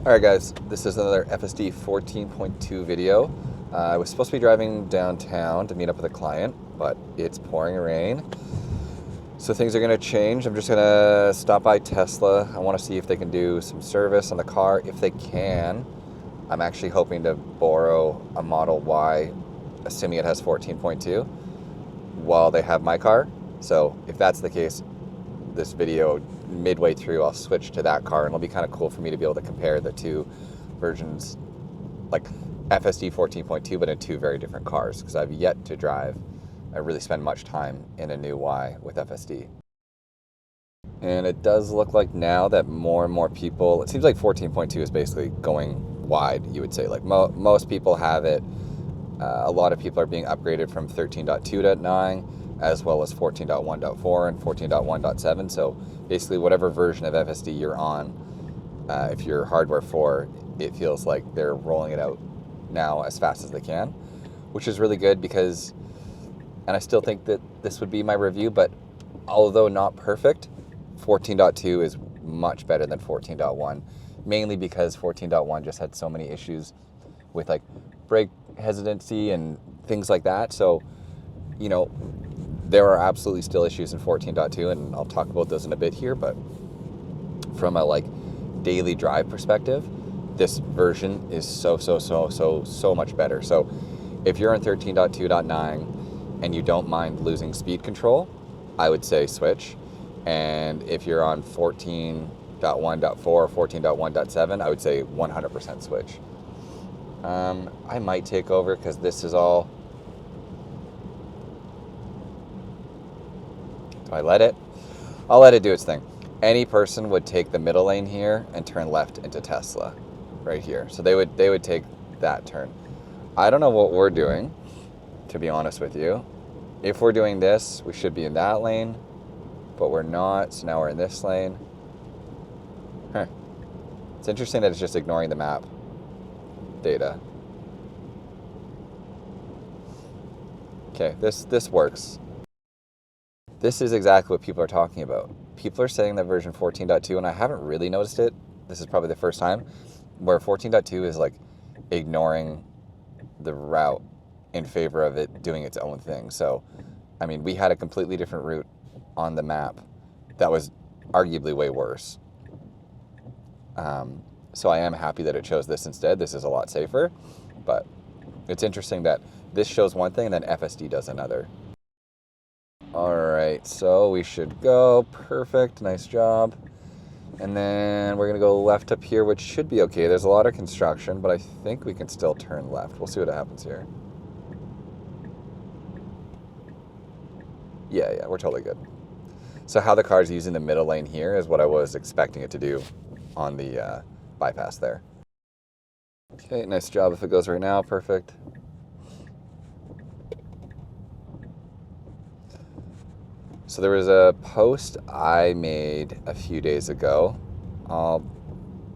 Alright guys, this is another FSD 14.2 video. I was supposed to be driving downtown to meet up with a client, but it's pouring rain. So things are going to change. I'm just going to stop by Tesla. I want to see if they can do some service on the car. If they can, I'm actually hoping to borrow a Model Y, assuming it has 14.2, while they have my car. So if that's the case, this video midway through I'll switch to that car, and it'll be kind of cool for me to be able to compare the two versions, like FSD 14.2, but in two very different cars, because I've yet to drive I really spend much time in a new Y with FSD. And it does look like now that more and more people, it seems like 14.2 is basically going wide, you would say. Like most people have it. A lot of people are being upgraded from 13.2.9 as well as 14.1.4 and 14.1.7. So basically whatever version of FSD you're on, if you're hardware 4, it feels like they're rolling it out now as fast as they can, which is really good because, and I still think that this would be my review, but although not perfect, 14.2 is much better than 14.1, mainly because 14.1 just had so many issues with like brake hesitancy and things like that. So, you know, there are absolutely still issues in 14.2, and I'll talk about those in a bit here, but from a like daily drive perspective, this version is so much better. So if you're on 13.2.9 and you don't mind losing speed control, I would say switch. And if you're on 14.1.4 or 14.1.7, I would say 100% switch. I might take over because this is all... Do I let it? I'll let it do its thing. Any person would take the middle lane here and turn left into Tesla right here. So they would take that turn. I don't know what we're doing, to be honest with you. If we're doing this, we should be in that lane, but we're not, so now we're in this lane. Huh. It's interesting that it's just ignoring the map data. Okay, this works. This is exactly what people are talking about. People are saying that version 14.2, and I haven't really noticed it. This is probably the first time, where 14.2 is like ignoring the route in favor of it doing its own thing. So, I mean, we had a completely different route on the map that was arguably way worse. So I am happy that it chose this instead. This is a lot safer, but it's interesting that this shows one thing and then FSD does another. All right, so we should go. Perfect, nice job. And then we're gonna go left up here, which should be okay. There's a lot of construction, but I think we can still turn left. We'll see what happens here. Yeah, we're totally good. So how the car's using the middle lane here is what I was expecting it to do on the bypass there. Okay, nice job if it goes right now, perfect. So there was a post I made a few days ago. I'll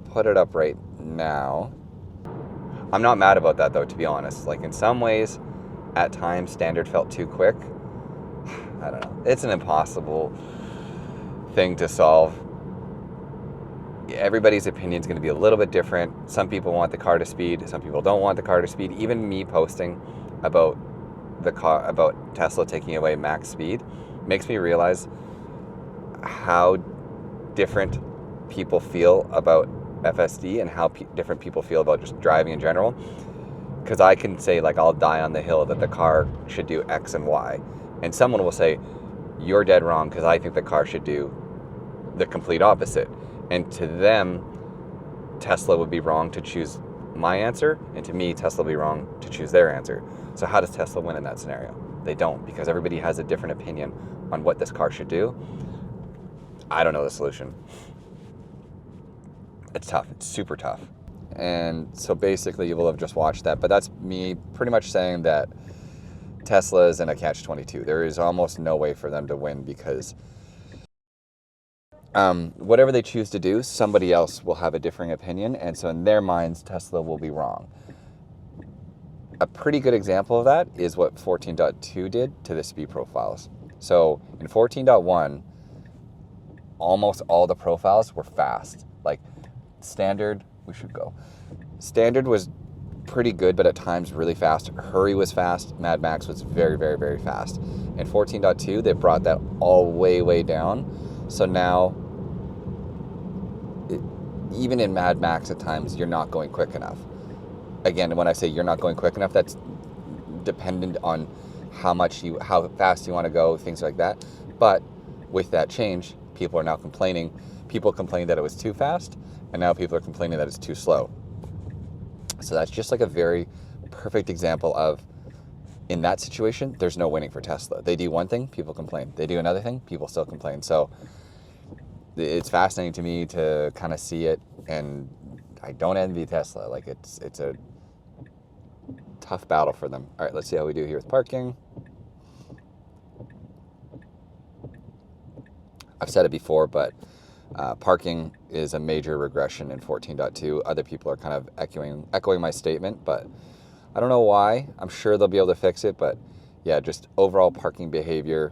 put it up right now. I'm not mad about that though, to be honest. Like in some ways, at times, standard felt too quick. I don't know. It's an impossible thing to solve. Everybody's opinion is going to be a little bit different. Some people want the car to speed. Some people don't want the car to speed. Even me posting about about Tesla taking away max speed makes me realize how different people feel about FSD and how different people feel about just driving in general. Because I can say, like, I'll die on the hill that the car should do X and Y. And someone will say, you're dead wrong because I think the car should do the complete opposite. And to them, Tesla would be wrong to choose my answer. And to me, Tesla would be wrong to choose their answer. So how does Tesla win in that scenario? They don't, because everybody has a different opinion on what this car should do. I don't know the solution. It's tough. It's super tough. And so basically you will have just watched that, but that's me pretty much saying that Tesla is in a catch-22. There is almost no way for them to win because whatever they choose to do, somebody else will have a differing opinion, and so in their minds, Tesla will be wrong. A pretty good example of that is what 14.2 did to the speed profiles. So in 14.1, almost all the profiles were fast. Like standard we should go. Standard was pretty good, but at times really fast. Hurry was fast. Mad Max was very, very, very fast. In 14.2, they brought that all way down. So now, even in Mad Max at times, you're not going quick enough. Again, when I say you're not going quick enough, that's dependent on how fast you want to go, things like that. But with that change, people are now complaining. People complained that it was too fast, and now people are complaining that it's too slow. So that's just like a very perfect example of, in that situation, there's no winning for Tesla. They do one thing, people complain. They do another thing, people still complain. So it's fascinating to me to kind of see it, and I don't envy Tesla. Like, it's a tough battle for them. All right, let's see how we do here with parking. I've said it before, but parking is a major regression in 14.2. Other people are kind of echoing my statement, but I don't know why. I'm sure they'll be able to fix it, but yeah, just overall parking behavior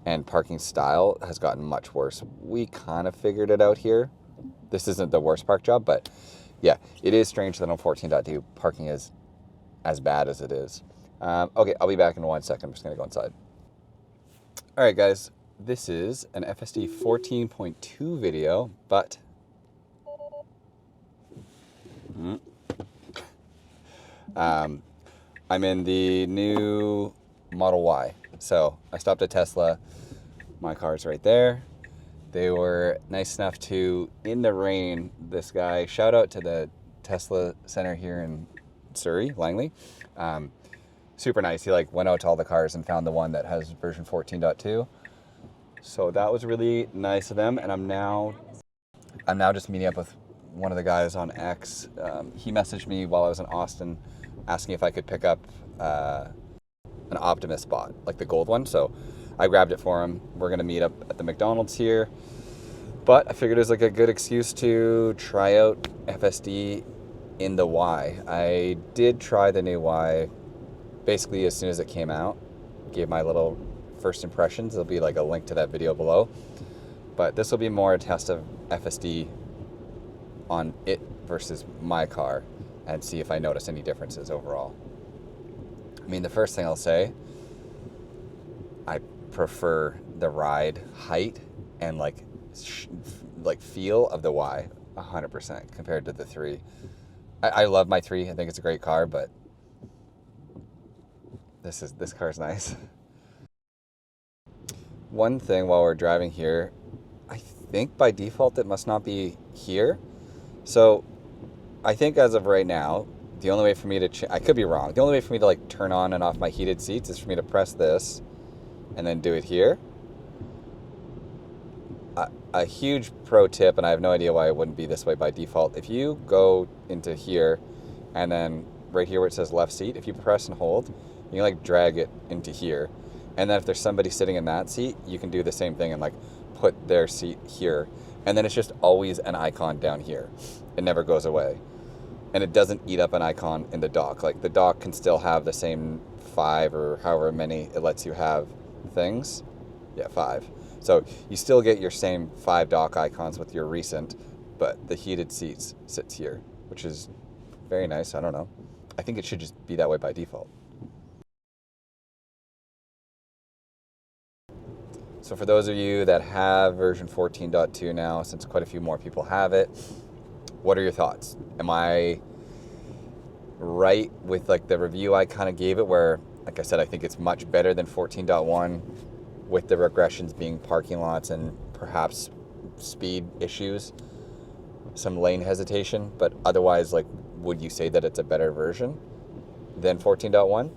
and parking style has gotten much worse. We kind of figured it out here. This isn't the worst park job, but yeah, it is strange that on 14.2 parking is as bad as it is. Okay, I'll be back in 1 second. I'm just going to go inside. All right, guys. This is an FSD 14.2 video, but I'm in the new Model Y. So I stopped at Tesla. My car's right there. They were nice enough to, in the rain, this guy, shout out to the Tesla Center here in Surrey, Langley. Super nice. He went out to all the cars and found the one that has version 14.2. So that was really nice of them, and I'm now just meeting up with one of the guys on X. He messaged me while I was in Austin, asking if I could pick up an Optimus bot, like the gold one. So I grabbed it for him. We're gonna meet up at the McDonald's here, but I figured it was like a good excuse to try out FSD in the Y. I did try the new Y basically as soon as it came out. Gave my little first impressions. There'll be like a link to that video below, but this will be more a test of FSD on it versus my car and see if I notice any differences overall. I mean, the first thing I'll say, I prefer the ride height and like feel of the Y 100% compared to the 3. I love my 3. I think it's a great car, but this car's nice. One thing while we're driving here, I think by default it must not be here. So I think as of right now, the only way for me to, I could be wrong, the only way for me to like turn on and off my heated seats is for me to press this and then do it here. A huge pro tip, and I have no idea why it wouldn't be this way by default. If you go into here and then right here where it says left seat, if you press and hold, you can like drag it into here. And then if there's somebody sitting in that seat, you can do the same thing and like put their seat here. And then it's just always an icon down here. It never goes away. And it doesn't eat up an icon in the dock. Like the dock can still have the same 5 or however many it lets you have things. Yeah, 5. So you still get your same 5 dock icons with your recent, but the heated seats sits here, which is very nice. I don't know. I think it should just be that way by default. So for those of you that have version 14.2 now, since quite a few more people have it, what are your thoughts? Am I right with like the review I kind of gave it where, like I said, I think it's much better than 14.1 with the regressions being parking lots and perhaps speed issues, some lane hesitation, but otherwise, like, would you say that it's a better version than 14.1?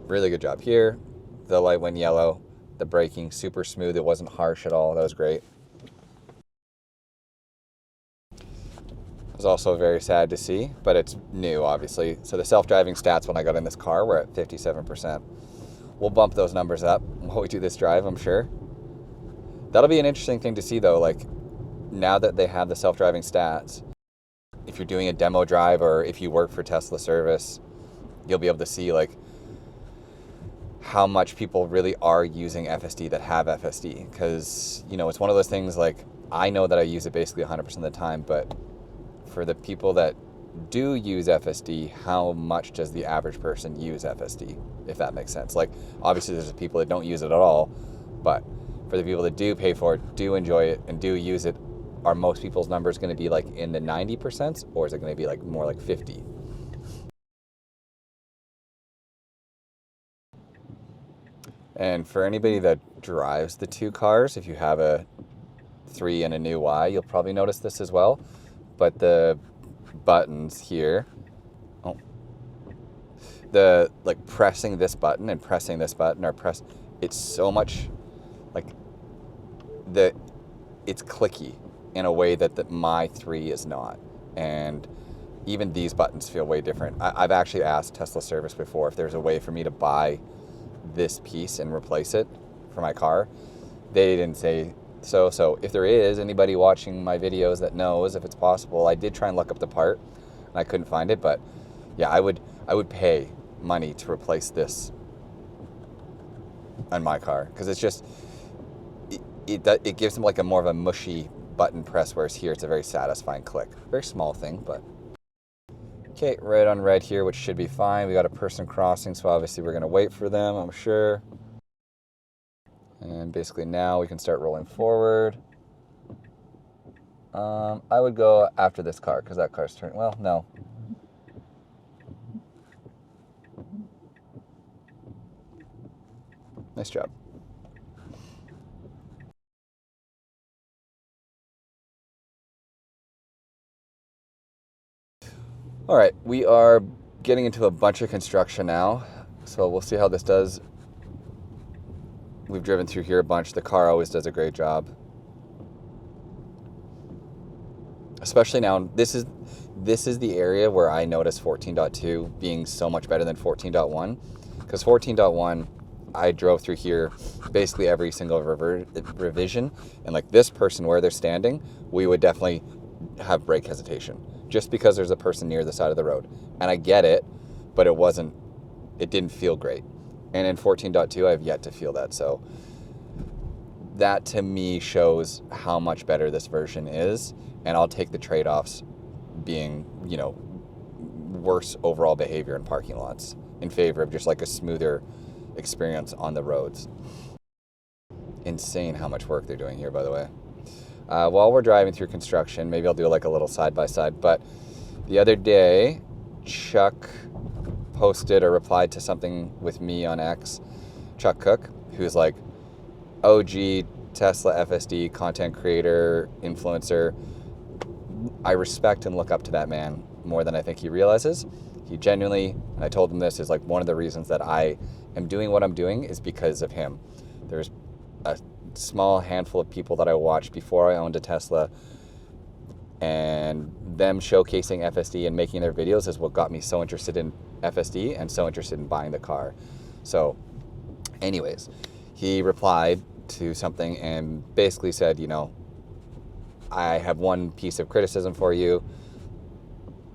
Really good job here. The light went yellow, the braking super smooth. It wasn't harsh at all. That was great. It was also very sad to see, but it's new, obviously. So the self-driving stats when I got in this car were at 57%. We'll bump those numbers up while we do this drive, I'm sure. That'll be an interesting thing to see, though. Like, now that they have the self-driving stats, if you're doing a demo drive or if you work for Tesla service, you'll be able to see, like, how much people really are using FSD that have FSD. Because, you know, it's one of those things like I know that I use it basically 100% of the time, but for the people that do use FSD, how much does the average person use FSD, if that makes sense? Like, obviously there's people that don't use it at all, but for the people that do pay for it, do enjoy it, and do use it, are most people's numbers going to be like in the 90%, or is it going to be like more like 50? And for anybody that drives the two cars, if you have a 3 and a new Y, you'll probably notice this as well. But the buttons here, the like pressing this button and pressing this button are it's so much like it's clicky in a way that my 3 is not. And even these buttons feel way different. I've actually asked Tesla service before if there's a way for me to buy this piece and replace it for my car. They didn't say so. So if there is anybody watching my videos that knows if it's possible, I did try and look up the part and I couldn't find it. But yeah, I would pay money to replace this on my car, because it's just it gives them like a more of a mushy button press, whereas here it's a very satisfying click. Very small thing, but okay, right on red here, which should be fine. We got a person crossing, so obviously we're going to wait for them, I'm sure. And basically now we can start rolling forward. I would go after this car, because that car's turning. Well, no. Nice job. All right, we are getting into a bunch of construction now, so we'll see how this does. We've driven through here a bunch. The car always does a great job. Especially now, this is the area where I notice 14.2 being so much better than 14.1, because 14.1, I drove through here basically every single revision, and like this person where they're standing, we would definitely have brake hesitation just because there's a person near the side of the road. And I get it, but it didn't feel great. And in 14.2, I've yet to feel that. So that to me shows how much better this version is. And I'll take the trade-offs being, worse overall behavior in parking lots in favor of just like a smoother experience on the roads. Insane how much work they're doing here, by the way. While we're driving through construction, maybe I'll do like a little side-by-side, but the other day, Chuck posted or replied to something with me on X, Chuck Cook, who's like OG Tesla FSD content creator, influencer. I respect and look up to that man more than I think he realizes. He genuinely, and I told him this, is like one of the reasons that I am doing what I'm doing is because of him. There's a small handful of people that I watched before I owned a Tesla, and them showcasing FSD and making their videos is what got me so interested in FSD and so interested in buying the car. So anyways, he replied to something and basically said, I have one piece of criticism for you.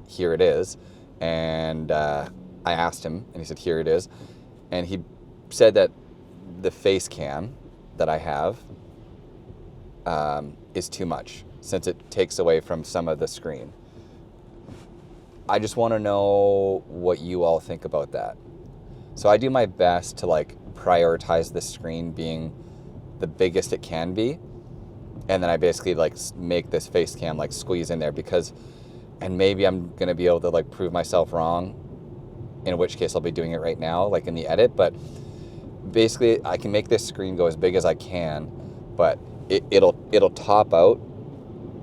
Here it is. And I asked him, and he said, here it is. And he said that the face cam that I have is too much, since it takes away from some of the screen. I just want to know what you all think about that. So I do my best to like prioritize the screen being the biggest it can be, and then I basically like make this face cam like squeeze in there, because, and maybe I'm going to be able to like prove myself wrong, in which case I'll be doing it right now, like in the edit, but basically I can make this screen go as big as I can, but it'll top out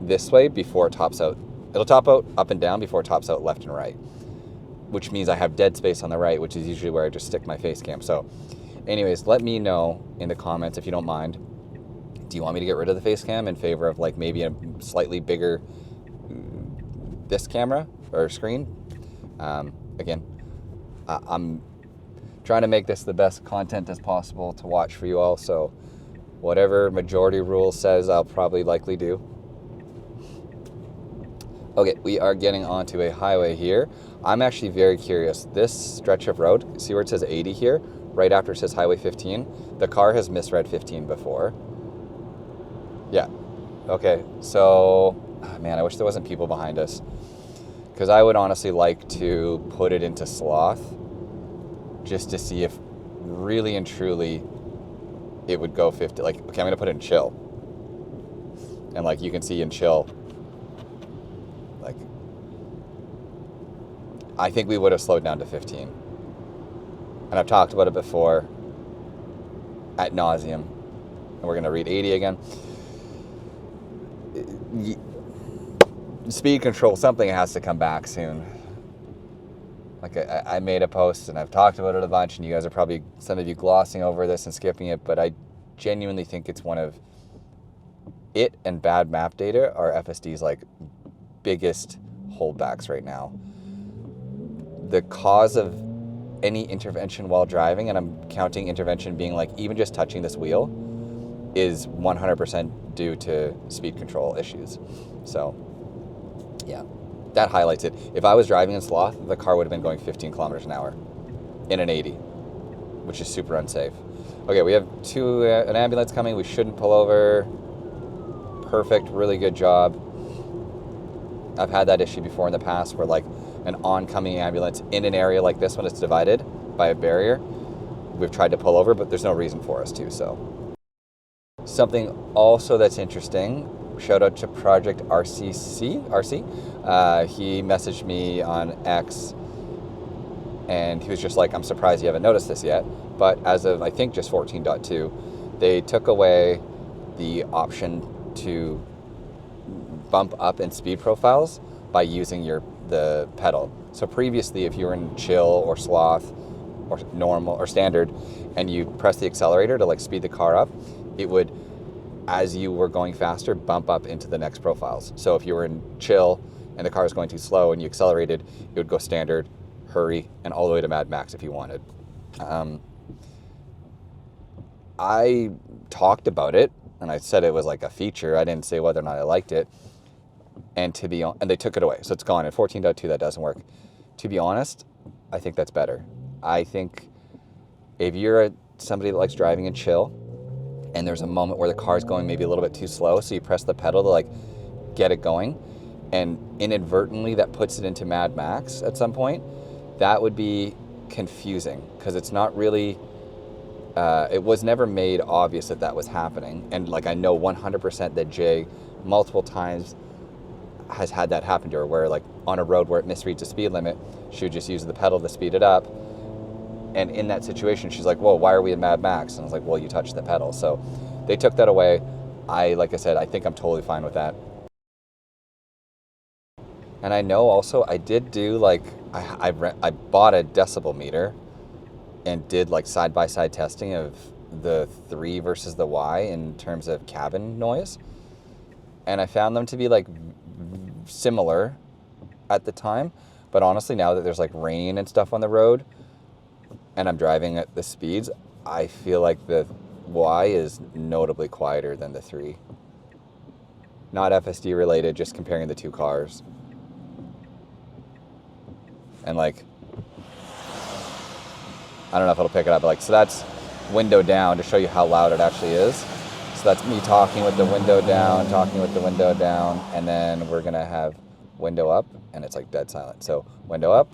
this way before it tops out. It'll top out up and down before it tops out left and right, which means I have dead space on the right, which is usually where I just stick my face cam. So anyways, let me know in the comments if you don't mind. Do you want me to get rid of the face cam in favor of like maybe a slightly bigger this camera or screen? Again, I'm trying to make this the best content as possible to watch for you all, so whatever majority rule says, I'll probably likely do. Okay, we are getting onto a highway here. I'm actually very curious. This stretch of road, see where it says 80 here? Right after it says Highway 15. The car has misread 15 before. Yeah, Okay, so, man, I wish there wasn't people behind us. Because I would honestly like to put it into sloth just to see if really and truly it would go 50. Like, okay, I'm going to put it in chill. And like you can see in chill, like, I think we would have slowed down to 15. And I've talked about it before ad nauseum. And we're going to read 80 again. Speed control, something has to come back soon. Like I made a post and I've talked about it a bunch, and you guys are probably, some of you, glossing over this and skipping it, but I genuinely think it's one of it and bad map data are FSD's like biggest holdbacks right now. The cause of any intervention while driving, and I'm counting intervention being like even just touching this wheel, is 100% due to speed control issues. So yeah, that highlights it. If I was driving in sloth, the car would have been going 15 kilometers an hour in an 80, which is super unsafe. Okay, we have an ambulance coming. We shouldn't pull over. Perfect, really good job. I've had that issue before in the past where like an oncoming ambulance in an area like this one is divided by a barrier. We've tried to pull over, but there's no reason for us to. So something also that's interesting, shout out to Project RC. He messaged me on X and he was just like, I'm surprised you haven't noticed this yet, but as of I think just 14.2, they took away the option to bump up in speed profiles by using the pedal. So previously, if you were in chill or sloth or normal or standard and you press the accelerator to like speed the car up, it would, as you were going faster, bump up into the next profiles. So if you were in chill and the car was going too slow and you accelerated, it would go standard, hurry, and all the way to Mad Max if you wanted. I talked about it and I said it was like a feature. I didn't say whether or not I liked it. And they took it away. So it's gone. In 14.2, that doesn't work. To be honest, I think that's better. I think if you're somebody that likes driving in chill and there's a moment where the car's going maybe a little bit too slow, so you press the pedal to like get it going, and inadvertently that puts it into Mad Max at some point, that would be confusing because it's not really, it was never made obvious that that was happening. And like I know 100% that Jay multiple times has had that happen to her, where like on a road where it misreads the speed limit, she would just use the pedal to speed it up. And in that situation, she's like, whoa, why are we in Mad Max? And I was like, well, you touched the pedal. So they took that away. Like I said, I think I'm totally fine with that. And I know also I did do like, I bought a decibel meter and did like side-by-side testing of the 3 versus the Y in terms of cabin noise. And I found them to be like similar at the time, but honestly now that there's like rain and stuff on the road and I'm driving at the speeds, I feel like the Y is notably quieter than the 3. Not FSD related, just comparing the two cars. And like, I don't know if it'll pick it up, but like, so that's window down to show you how loud it actually is. So that's me talking with the window down, and then we're gonna have window up, and it's like dead silent. So window up,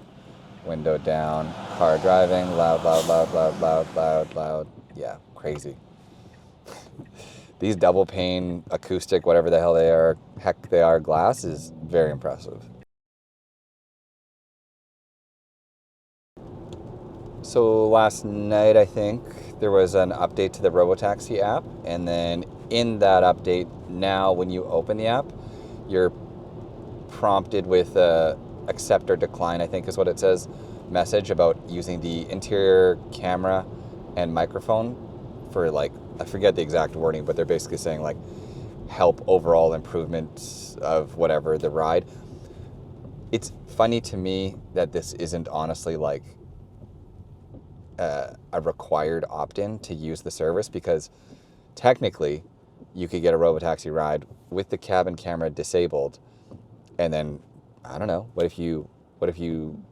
window down, car driving, loud, loud, loud, loud, loud, loud, loud. Yeah, crazy. These double pane acoustic, whatever the hell they are, glass is very impressive. So last night, I think, there was an update to the Robotaxi app, and then in that update, now when you open the app, you're prompted with a accept or decline, I think is what it says, message about using the interior camera and microphone for like, I forget the exact wording, but they're basically saying like help overall improvements of whatever the ride. It's funny to me that this isn't honestly like a required opt-in to use the service, because technically you could get a Robotaxi ride with the cabin camera disabled, and then I don't know, what if you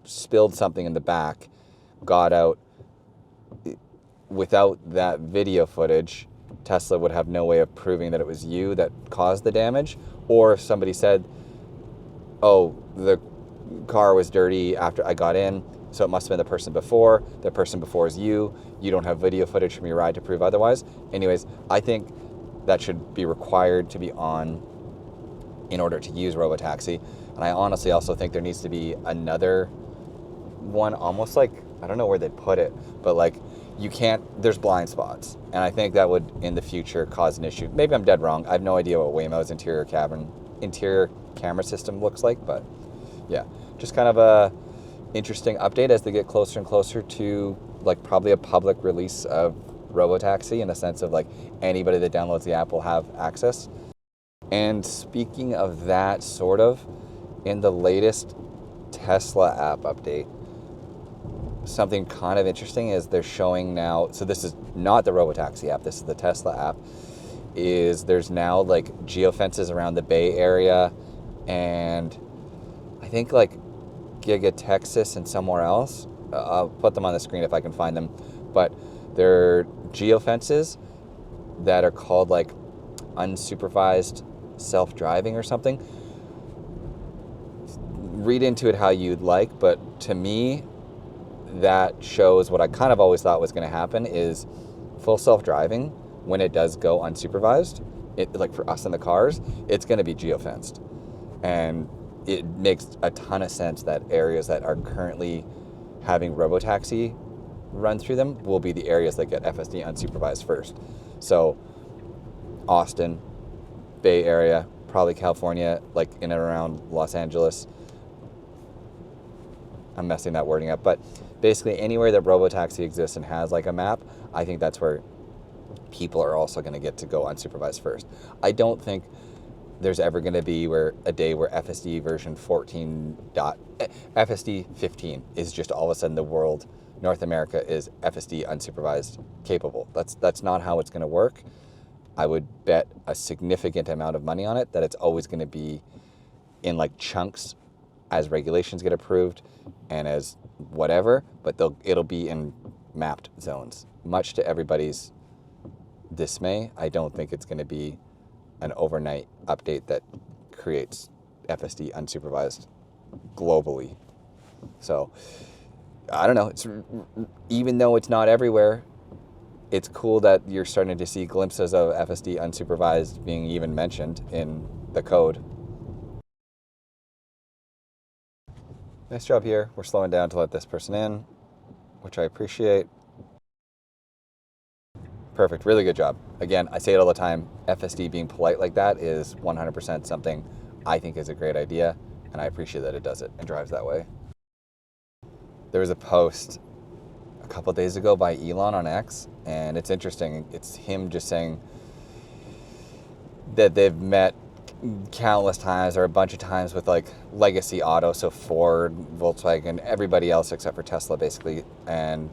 spilled something in the back, got out without that video footage, Tesla would have no way of proving that it was you that caused the damage. Or if somebody said, oh, the car was dirty after I got in, so it must have been the person before. The person before is you. You don't have video footage from your ride to prove otherwise. Anyways, I think that should be required to be on in order to use Robotaxi. And I honestly also think there needs to be another one, almost like, I don't know where they'd put it, but like, you can't, there's blind spots. And I think that would, in the future, cause an issue. Maybe I'm dead wrong. I have no idea what Waymo's interior camera system looks like, but yeah, just kind of a interesting update as they get closer and closer to like probably a public release of Robotaxi, in a sense of like anybody that downloads the app will have access. And speaking of that, sort of, in the latest Tesla app update, something kind of interesting is they're showing now, so this is not the Robotaxi app, this is the Tesla app, is there's now like geofences around the Bay Area and I think like Giga Texas and somewhere else. I'll put them on the screen if I can find them, but they're geofences that are called like unsupervised self-driving or something. Read into it how you'd like, but to me that shows what I kind of always thought was going to happen is full self-driving, when it does go unsupervised, it, like for us in the cars, it's going to be geofenced. And it makes a ton of sense that areas that are currently having Robotaxi run through them will be the areas that get FSD unsupervised first. So Austin, Bay Area, probably California, like in and around Los Angeles. I'm messing that wording up, but basically anywhere that Robotaxi exists and has like a map, I think that's where people are also going to get to go unsupervised first. I don't think there's ever going to be a day where FSD version 14. FSD 15 is just all of a sudden the world, North America is FSD unsupervised capable. That's not how it's going to work. I would bet a significant amount of money on it that it's always going to be in like chunks as regulations get approved and as whatever, but it'll be in mapped zones. Much to everybody's dismay, I don't think it's going to be an overnight update that creates FSD unsupervised globally. So I don't know. It's, even though it's not everywhere, it's cool that you're starting to see glimpses of FSD unsupervised being even mentioned in the code. Nice job here. We're slowing down to let this person in, which I appreciate. Perfect. Really good job. Again, I say it all the time. FSD being polite like that is 100% something I think is a great idea, and I appreciate that it does it and drives that way. There was a post a couple of days ago by Elon on X, and it's interesting. It's him just saying that they've met countless times or a bunch of times with like legacy auto, so Ford, Volkswagen, everybody else except for Tesla basically, and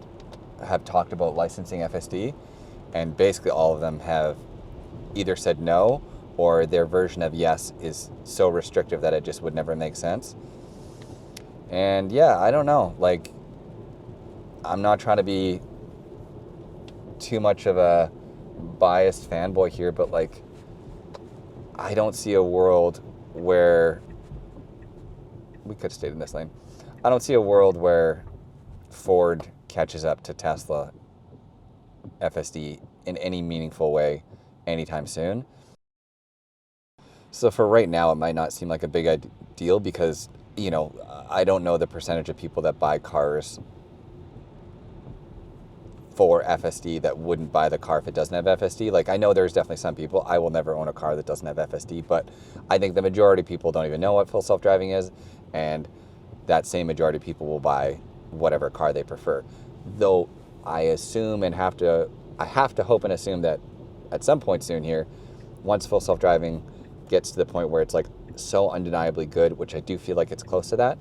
have talked about licensing FSD, and basically all of them have either said no or their version of yes is so restrictive that it just would never make sense. And yeah, I don't know, like, I'm not trying to be too much of a biased fanboy here, but like, I don't see a world where, we could have stayed in this lane. I don't see a world where Ford catches up to Tesla FSD in any meaningful way anytime soon. So for right now, it might not seem like a big deal because, you know, I don't know the percentage of people that buy cars for FSD that wouldn't buy the car if it doesn't have FSD. Like, I know there's definitely some people. I will never own a car that doesn't have FSD, but I think the majority of people don't even know what full self-driving is, and that same majority of people will buy whatever car they prefer. Though I assume and I have to hope and assume that at some point soon here, once full self-driving gets to the point where it's like so undeniably good, which I do feel like it's close to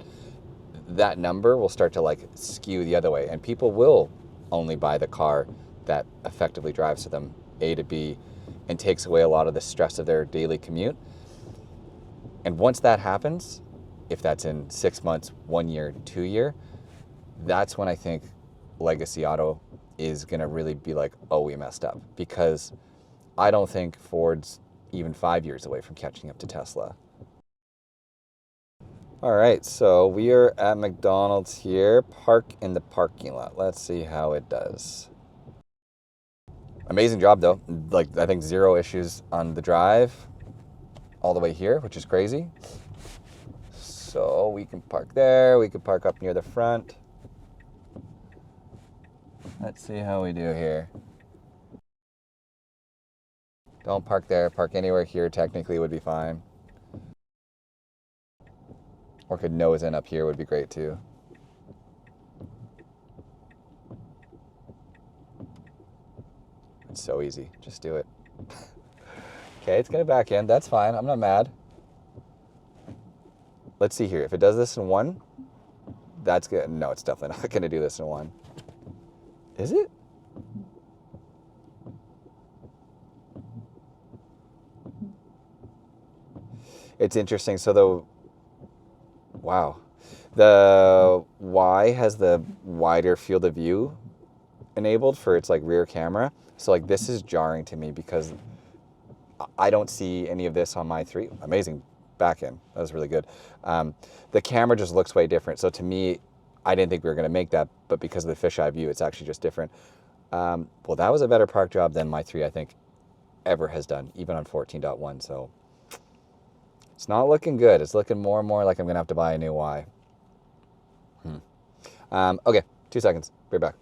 that number will start to like skew the other way, and people will only buy the car that effectively drives to them A to B and takes away a lot of the stress of their daily commute. And once that happens, if that's in 6 months, 1 year, 2 year, that's when I think legacy auto is going to really be like, oh, we messed up. Because I don't think Ford's even 5 years away from catching up to Tesla. All right, so we are at McDonald's here. Park in the parking lot. Let's see how it does. Amazing job though. Like, I think 0 issues on the drive all the way here, which is crazy. So we can park there. We can park up near the front. Let's see how we do here. Don't park there. Park anywhere here technically would be fine. Or could nose in up here would be great too. It's so easy. Just do it. Okay, it's gonna back in. That's fine. I'm not mad. Let's see here. If it does this in 1, that's good. No, it's definitely not gonna do this in 1. Is it? It's interesting. So wow. The Y has the wider field of view enabled for its like rear camera. So like this is jarring to me because I don't see any of this on my 3. Amazing back end. That was really good. The camera just looks way different. So to me, I didn't think we were going to make that, but because of the fisheye view, it's actually just different. Well, that was a better park job than my 3, I think, ever has done, even on 14.1. So it's not looking good. It's looking more and more like I'm going to have to buy a new Y. Okay, 2 seconds. Be right back.